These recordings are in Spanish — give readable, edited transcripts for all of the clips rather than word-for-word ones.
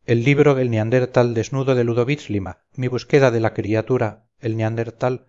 El libro El Neandertal desnudo de Ludovic Lima, mi búsqueda de la criatura, el Neandertal,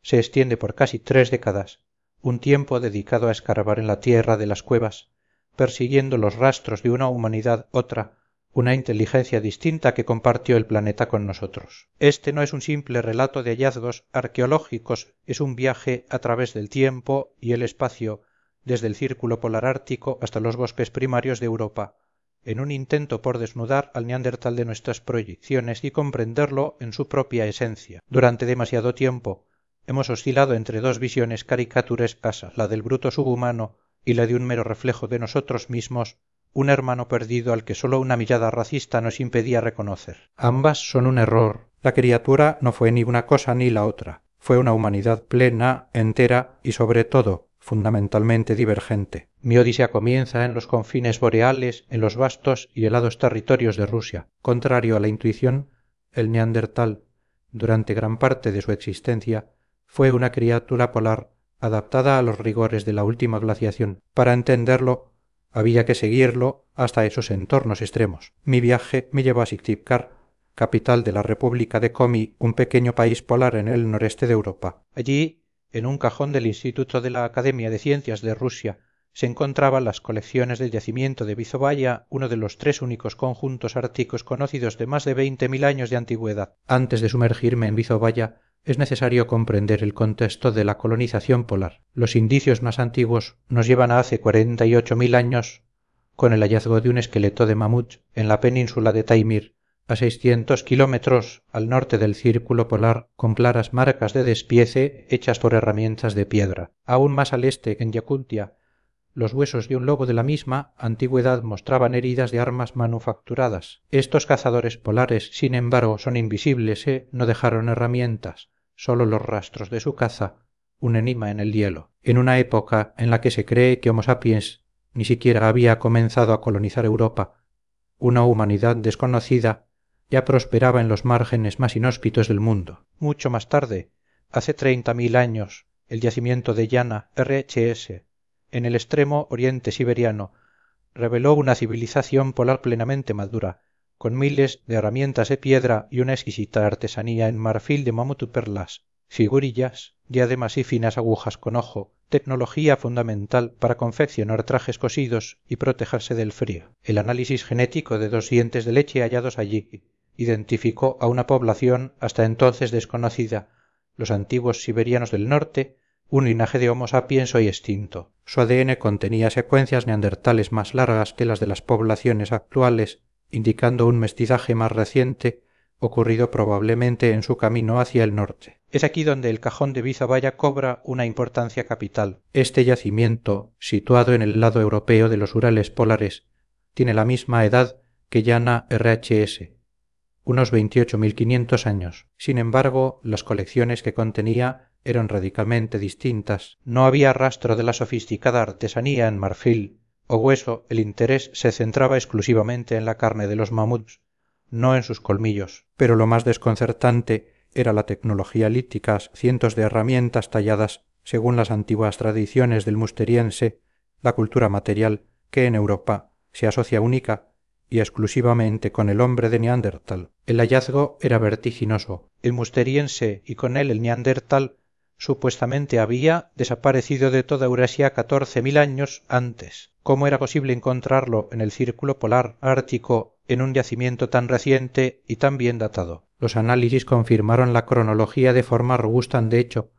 se extiende por casi 3 décadas, un tiempo dedicado a escarbar en la tierra de las cuevas, persiguiendo los rastros de una humanidad otra, una inteligencia distinta que compartió el planeta con nosotros. Este no es un simple relato de hallazgos arqueológicos, es un viaje a través del tiempo y el espacio, desde el círculo polar ártico hasta los bosques primarios de Europa, en un intento por desnudar al neandertal de nuestras proyecciones y comprenderlo en su propia esencia. Durante demasiado tiempo hemos oscilado entre dos visiones caricaturescas, la del bruto subhumano y la de un mero reflejo de nosotros mismos, un hermano perdido al que solo una mirada racista nos impedía reconocer. Ambas son un error. La criatura no fue ni una cosa ni la otra. Fue una humanidad plena, entera y sobre todo, fundamentalmente divergente. Mi odisea comienza en los confines boreales, en los vastos y helados territorios de Rusia. Contrario a la intuición, el neandertal, durante gran parte de su existencia, fue una criatura polar adaptada a los rigores de la última glaciación. Para entenderlo, había que seguirlo hasta esos entornos extremos. Mi viaje me llevó a Syktyvkar, capital de la República de Komi, un pequeño país polar en el noreste de Europa. Allí, en un cajón del Instituto de la Academia de Ciencias de Rusia, se encontraban las colecciones del yacimiento de Vizovaya, uno de los 3 únicos conjuntos árticos conocidos de más de 20.000 años de antigüedad. Antes de sumergirme en Vizovaya, es necesario comprender el contexto de la colonización polar. Los indicios más antiguos nos llevan a hace 48.000 años, con el hallazgo de un esqueleto de mamut en la península de Taimir, a 600 kilómetros al norte del círculo polar, con claras marcas de despiece hechas por herramientas de piedra. Aún más al este, en Yakutia, los huesos de un lobo de la misma antigüedad mostraban heridas de armas manufacturadas. Estos cazadores polares, sin embargo, son invisibles, no dejaron herramientas, solo los rastros de su caza, un enigma en el hielo. En una época en la que se cree que Homo sapiens ni siquiera había comenzado a colonizar Europa, una humanidad desconocida ya prosperaba en los márgenes más inhóspitos del mundo. Mucho más tarde, hace 30.000 años, el yacimiento de Yana, RHS, en el extremo oriente siberiano, reveló una civilización polar plenamente madura, con miles de herramientas de piedra y una exquisita artesanía en marfil de mamutuperlas, figurillas, diademas y finas agujas con ojo, tecnología fundamental para confeccionar trajes cosidos y protegerse del frío. El análisis genético de 2 dientes de leche hallados allí identificó a una población hasta entonces desconocida, los antiguos siberianos del norte, un linaje de Homo sapiens hoy extinto. Su ADN contenía secuencias neandertales más largas que las de las poblaciones actuales, indicando un mestizaje más reciente, ocurrido probablemente en su camino hacia el norte. Es aquí donde el cajón de Vizovaya cobra una importancia capital. Este yacimiento, situado en el lado europeo de los Urales polares, tiene la misma edad que Yana RHS, unos 28.500 años. Sin embargo, las colecciones que contenía eran radicalmente distintas. No había rastro de la sofisticada artesanía en marfil o hueso. El interés se centraba exclusivamente en la carne de los mamuts, no en sus colmillos. Pero lo más desconcertante era la tecnología lítica, cientos de herramientas talladas según las antiguas tradiciones del musteriense, la cultura material que en Europa se asocia única y exclusivamente con el hombre de Neandertal. El hallazgo era vertiginoso. El musteriense y con él el Neandertal supuestamente había desaparecido de toda Eurasia 14.000 años antes. ¿Cómo era posible encontrarlo en el círculo polar ártico en un yacimiento tan reciente y tan bien datado? Los análisis confirmaron la cronología de forma robusta. De hecho,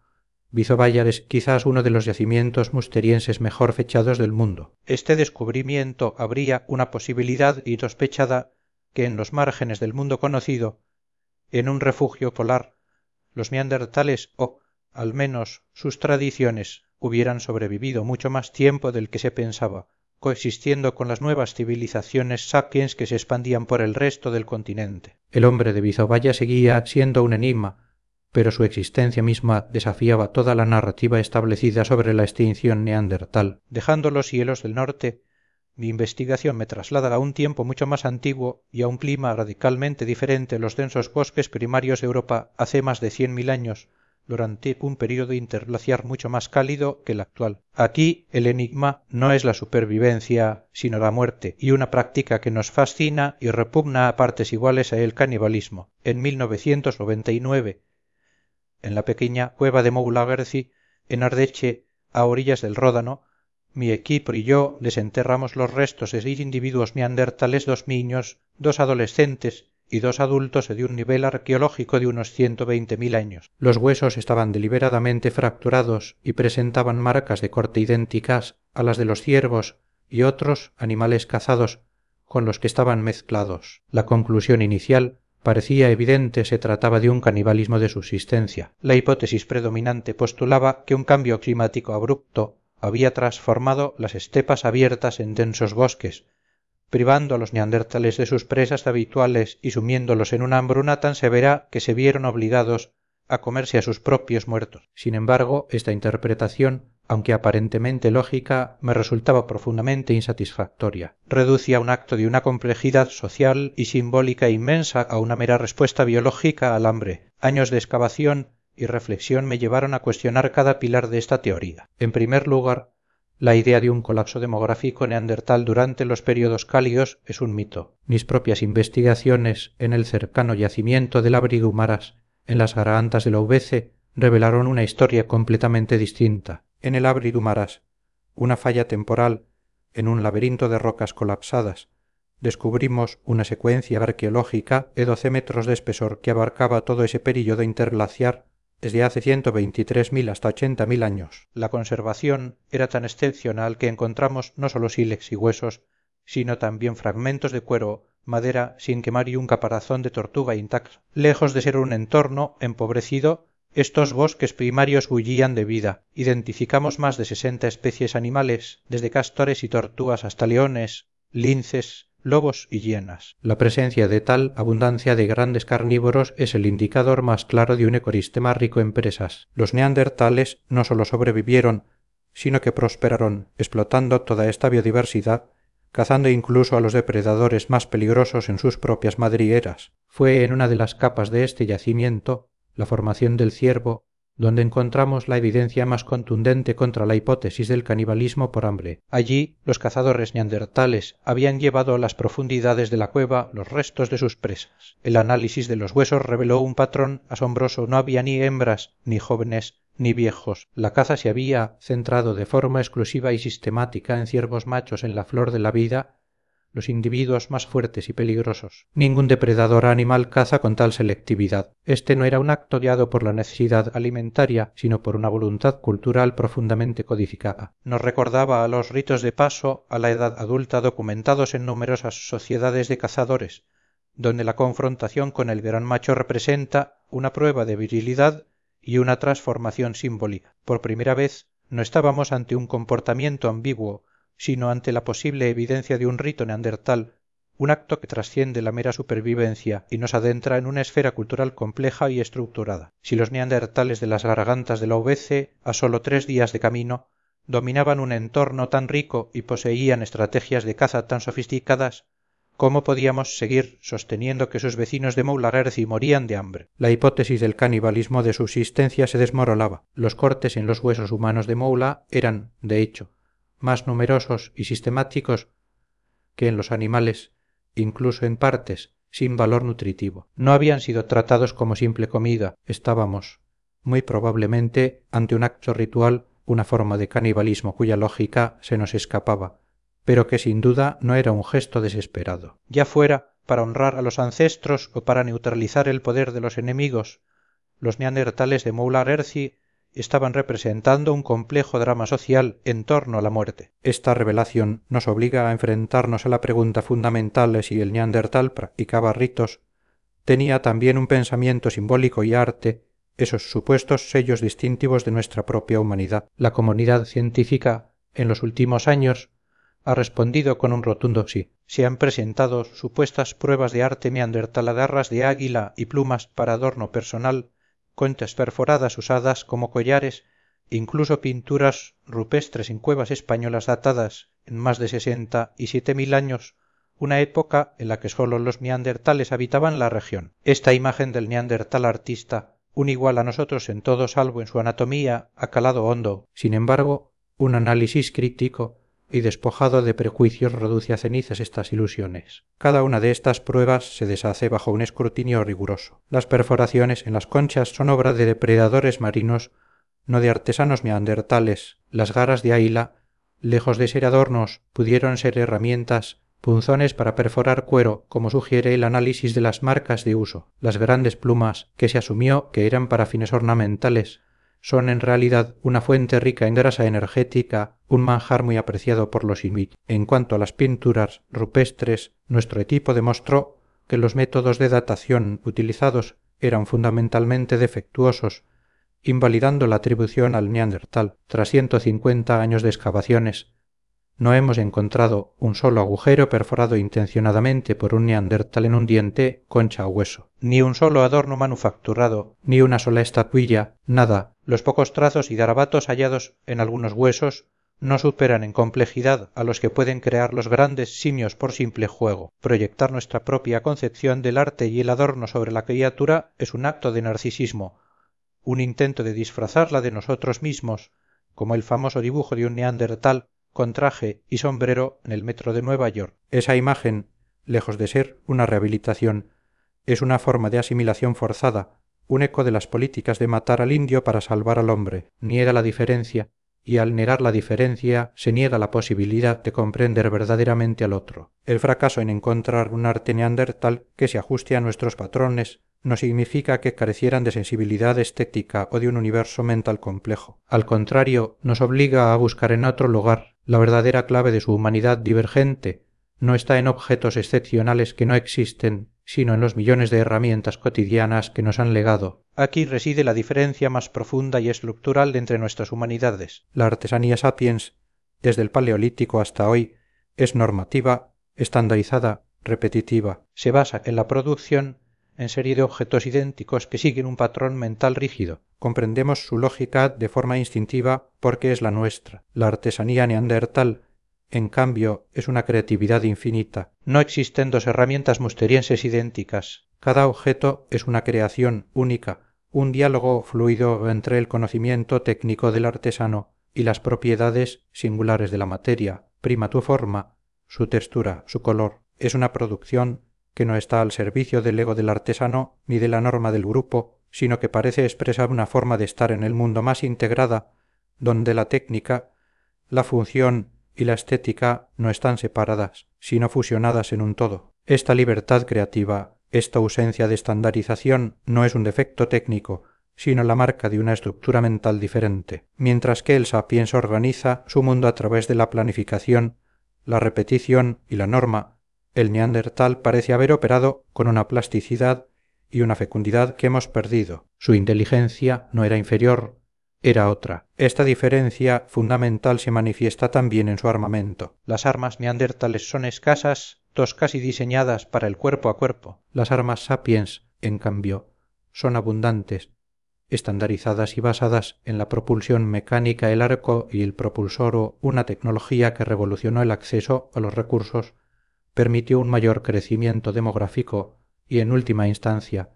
Vizovaya es quizás uno de los yacimientos musterienses mejor fechados del mundo. Este descubrimiento abría una posibilidad insospechada que en los márgenes del mundo conocido, en un refugio polar, los neandertales al menos sus tradiciones hubieran sobrevivido mucho más tiempo del que se pensaba, coexistiendo con las nuevas civilizaciones sapiens que se expandían por el resto del continente. El hombre de Vizovaya seguía siendo un enigma, pero su existencia misma desafiaba toda la narrativa establecida sobre la extinción neandertal. Dejando los hielos del norte, mi investigación me traslada a un tiempo mucho más antiguo y a un clima radicalmente diferente. Los densos bosques primarios de Europa hace más de 100.000 años, durante un período interglaciar mucho más cálido que el actual. Aquí el enigma no es la supervivencia, sino la muerte, y una práctica que nos fascina y repugna a partes iguales a el canibalismo. En 1999, en la pequeña cueva de Moulaguerci, en Ardeche, a orillas del Ródano, mi equipo y yo desenterramos los restos de 6 individuos neandertales, 2 niños, 2 adolescentes y 2 adultos de un nivel arqueológico de unos 120.000 años. Los huesos estaban deliberadamente fracturados y presentaban marcas de corte idénticas a las de los ciervos y otros animales cazados con los que estaban mezclados. La conclusión inicial parecía evidente, se trataba de un canibalismo de subsistencia. La hipótesis predominante postulaba que un cambio climático abrupto había transformado las estepas abiertas en densos bosques, privando a los neandertales de sus presas habituales y sumiéndolos en una hambruna tan severa que se vieron obligados a comerse a sus propios muertos. Sin embargo, esta interpretación, aunque aparentemente lógica, me resultaba profundamente insatisfactoria. Reducía un acto de una complejidad social y simbólica inmensa a una mera respuesta biológica al hambre. Años de excavación y reflexión me llevaron a cuestionar cada pilar de esta teoría. En primer lugar, la idea de un colapso demográfico neandertal durante los períodos cálidos es un mito. Mis propias investigaciones en el cercano yacimiento del Abrigumaras, en las gargantas del Ouvece, revelaron una historia completamente distinta. En el Abrigumaras, una falla temporal en un laberinto de rocas colapsadas, descubrimos una secuencia arqueológica de 12 metros de espesor que abarcaba todo ese período interglaciar desde hace 123.000 hasta 80.000 años. La conservación era tan excepcional que encontramos no solo sílex y huesos, sino también fragmentos de cuero, madera sin quemar y un caparazón de tortuga intacto. Lejos de ser un entorno empobrecido, estos bosques primarios bullían de vida. Identificamos más de 60 especies animales, desde castores y tortugas hasta leones, linces, lobos y hienas. La presencia de tal abundancia de grandes carnívoros es el indicador más claro de un ecosistema rico en presas. Los neandertales no solo sobrevivieron, sino que prosperaron, explotando toda esta biodiversidad, cazando incluso a los depredadores más peligrosos en sus propias madrigueras. Fue en una de las capas de este yacimiento, la formación del ciervo, donde encontramos la evidencia más contundente contra la hipótesis del canibalismo por hambre. Allí los cazadores neandertales habían llevado a las profundidades de la cueva los restos de sus presas. El análisis de los huesos reveló un patrón asombroso. No había ni hembras, ni jóvenes, ni viejos. La caza se había centrado de forma exclusiva y sistemática en ciervos machos en la flor de la vida, los individuos más fuertes y peligrosos. Ningún depredador animal caza con tal selectividad. Este no era un acto guiado por la necesidad alimentaria, sino por una voluntad cultural profundamente codificada. Nos recordaba a los ritos de paso a la edad adulta documentados en numerosas sociedades de cazadores, donde la confrontación con el gran macho representa una prueba de virilidad y una transformación simbólica. Por primera vez no estábamos ante un comportamiento ambiguo, sino ante la posible evidencia de un rito neandertal, un acto que trasciende la mera supervivencia y nos adentra en una esfera cultural compleja y estructurada. Si los neandertales de las gargantas de la Ouvece, a solo 3 días de camino, dominaban un entorno tan rico y poseían estrategias de caza tan sofisticadas, ¿cómo podíamos seguir sosteniendo que sus vecinos de Moulaguerci morían de hambre? La hipótesis del canibalismo de subsistencia se desmoronaba. Los cortes en los huesos humanos de Moula eran, de hecho, más numerosos y sistemáticos que en los animales, incluso en partes, sin valor nutritivo. No habían sido tratados como simple comida. Estábamos, muy probablemente, ante un acto ritual, una forma de canibalismo cuya lógica se nos escapaba, pero que sin duda no era un gesto desesperado. Ya fuera para honrar a los ancestros o para neutralizar el poder de los enemigos, los neandertales de Moulaguerci estaban representando un complejo drama social en torno a la muerte. Esta revelación nos obliga a enfrentarnos a la pregunta fundamental de si el neandertal practicaba ritos, tenía también un pensamiento simbólico y arte, esos supuestos sellos distintivos de nuestra propia humanidad. La comunidad científica, en los últimos años, ha respondido con un rotundo sí. Se han presentado supuestas pruebas de arte neandertal a garras de águila y plumas para adorno personal, conchas perforadas usadas como collares, incluso pinturas rupestres en cuevas españolas datadas en más de 60 y 7.000 años, una época en la que sólo los neandertales habitaban la región. Esta imagen del neandertal artista un igual a nosotros en todo salvo en su anatomía, ha calado hondo. Sin embargo, un análisis crítico y despojado de prejuicios reduce a cenizas estas ilusiones. Cada una de estas pruebas se deshace bajo un escrutinio riguroso. Las perforaciones en las conchas son obra de depredadores marinos, no de artesanos neandertales. Las garras de águila, lejos de ser adornos, pudieron ser herramientas, punzones para perforar cuero, como sugiere el análisis de las marcas de uso. Las grandes plumas, que se asumió que eran para fines ornamentales, son en realidad una fuente rica en grasa energética, un manjar muy apreciado por los inuit. En cuanto a las pinturas rupestres, nuestro equipo demostró que los métodos de datación utilizados eran fundamentalmente defectuosos, invalidando la atribución al neandertal. Tras 150 años de excavaciones, no hemos encontrado un solo agujero perforado intencionadamente por un neandertal en un diente, concha o hueso. Ni un solo adorno manufacturado, ni una sola estatuilla, nada. Los pocos trazos y garabatos hallados en algunos huesos no superan en complejidad a los que pueden crear los grandes simios por simple juego. Proyectar nuestra propia concepción del arte y el adorno sobre la criatura es un acto de narcisismo, un intento de disfrazarla de nosotros mismos, como el famoso dibujo de un neandertal con traje y sombrero en el metro de Nueva York. Esa imagen, lejos de ser una rehabilitación, es una forma de asimilación forzada, un eco de las políticas de matar al indio para salvar al hombre. Niega la diferencia, y al negar la diferencia se niega la posibilidad de comprender verdaderamente al otro. El fracaso en encontrar un arte neandertal que se ajuste a nuestros patrones no significa que carecieran de sensibilidad estética o de un universo mental complejo. Al contrario, nos obliga a buscar en otro lugar la verdadera clave de su humanidad divergente. No está en objetos excepcionales que no existen, sino en los millones de herramientas cotidianas que nos han legado. Aquí reside la diferencia más profunda y estructural entre nuestras humanidades. La artesanía sapiens, desde el Paleolítico hasta hoy, es normativa, estandarizada, repetitiva. Se basa en la producción en serie de objetos idénticos que siguen un patrón mental rígido. Comprendemos su lógica de forma instintiva porque es la nuestra. La artesanía neandertal, en cambio, es una creatividad infinita. No existen dos herramientas musterienses idénticas. Cada objeto es una creación única, un diálogo fluido entre el conocimiento técnico del artesano y las propiedades singulares de la materia. Prima tu forma, su textura, su color. Es una producción que no está al servicio del ego del artesano ni de la norma del grupo, sino que parece expresar una forma de estar en el mundo más integrada, donde la técnica, la función y la estética no están separadas, sino fusionadas en un todo. Esta libertad creativa, esta ausencia de estandarización no es un defecto técnico, sino la marca de una estructura mental diferente. Mientras que el sapiens organiza su mundo a través de la planificación, la repetición y la norma, el neandertal parece haber operado con una plasticidad y una fecundidad que hemos perdido. Su inteligencia no era inferior, era otra. Esta diferencia fundamental se manifiesta también en su armamento. Las armas neandertales son escasas, toscas y diseñadas para el cuerpo a cuerpo. Las armas sapiens, en cambio, son abundantes, estandarizadas y basadas en la propulsión mecánica, el arco y el propulsor, una tecnología que revolucionó el acceso a los recursos, permitió un mayor crecimiento demográfico y, en última instancia,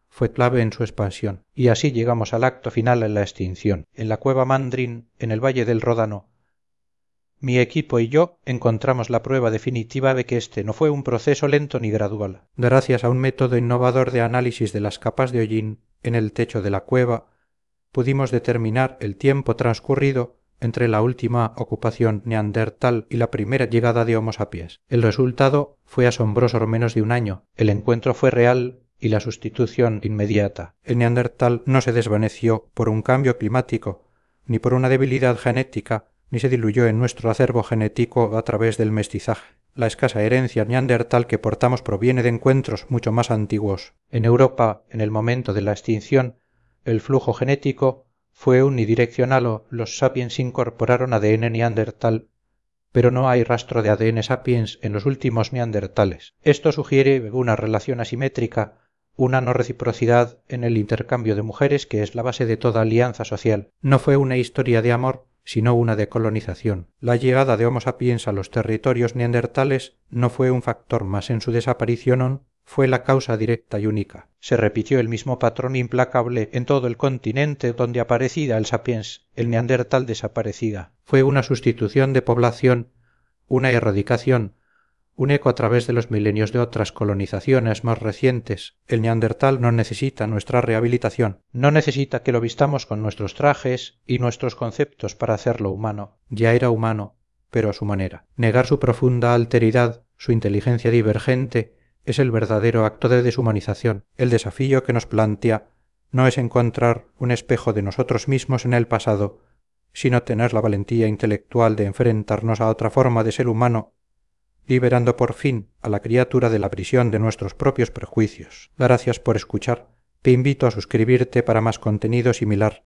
fue clave en su expansión. Y así llegamos al acto final en la extinción. En la cueva Mandrin, en el valle del Ródano, mi equipo y yo encontramos la prueba definitiva de que este no fue un proceso lento ni gradual. Gracias a un método innovador de análisis de las capas de hollín en el techo de la cueva, pudimos determinar el tiempo transcurrido entre la última ocupación neandertal y la primera llegada de Homo sapiens. El resultado fue asombroso en menos de un año. El encuentro fue real y la sustitución inmediata. El neandertal no se desvaneció por un cambio climático, ni por una debilidad genética, ni se diluyó en nuestro acervo genético a través del mestizaje. La escasa herencia neandertal que portamos proviene de encuentros mucho más antiguos. En Europa, en el momento de la extinción, el flujo genético fue unidireccional. Los sapiens incorporaron ADN neandertal, pero no hay rastro de ADN sapiens en los últimos neandertales. Esto sugiere una relación asimétrica, una no reciprocidad en el intercambio de mujeres que es la base de toda alianza social. No fue una historia de amor, sino una de colonización. La llegada de Homo sapiens a los territorios neandertales no fue un factor más en su desaparición, fue la causa directa y única. Se repitió el mismo patrón implacable en todo el continente donde aparecida el sapiens, el neandertal desaparecida. Fue una sustitución de población, una erradicación, un eco a través de los milenios de otras colonizaciones más recientes. El neandertal no necesita nuestra rehabilitación, no necesita que lo vistamos con nuestros trajes y nuestros conceptos para hacerlo humano. Ya era humano, pero a su manera. Negar su profunda alteridad, su inteligencia divergente, es el verdadero acto de deshumanización. El desafío que nos plantea no es encontrar un espejo de nosotros mismos en el pasado, sino tener la valentía intelectual de enfrentarnos a otra forma de ser humano, liberando por fin a la criatura de la prisión de nuestros propios prejuicios. Gracias por escuchar. Te invito a suscribirte para más contenido similar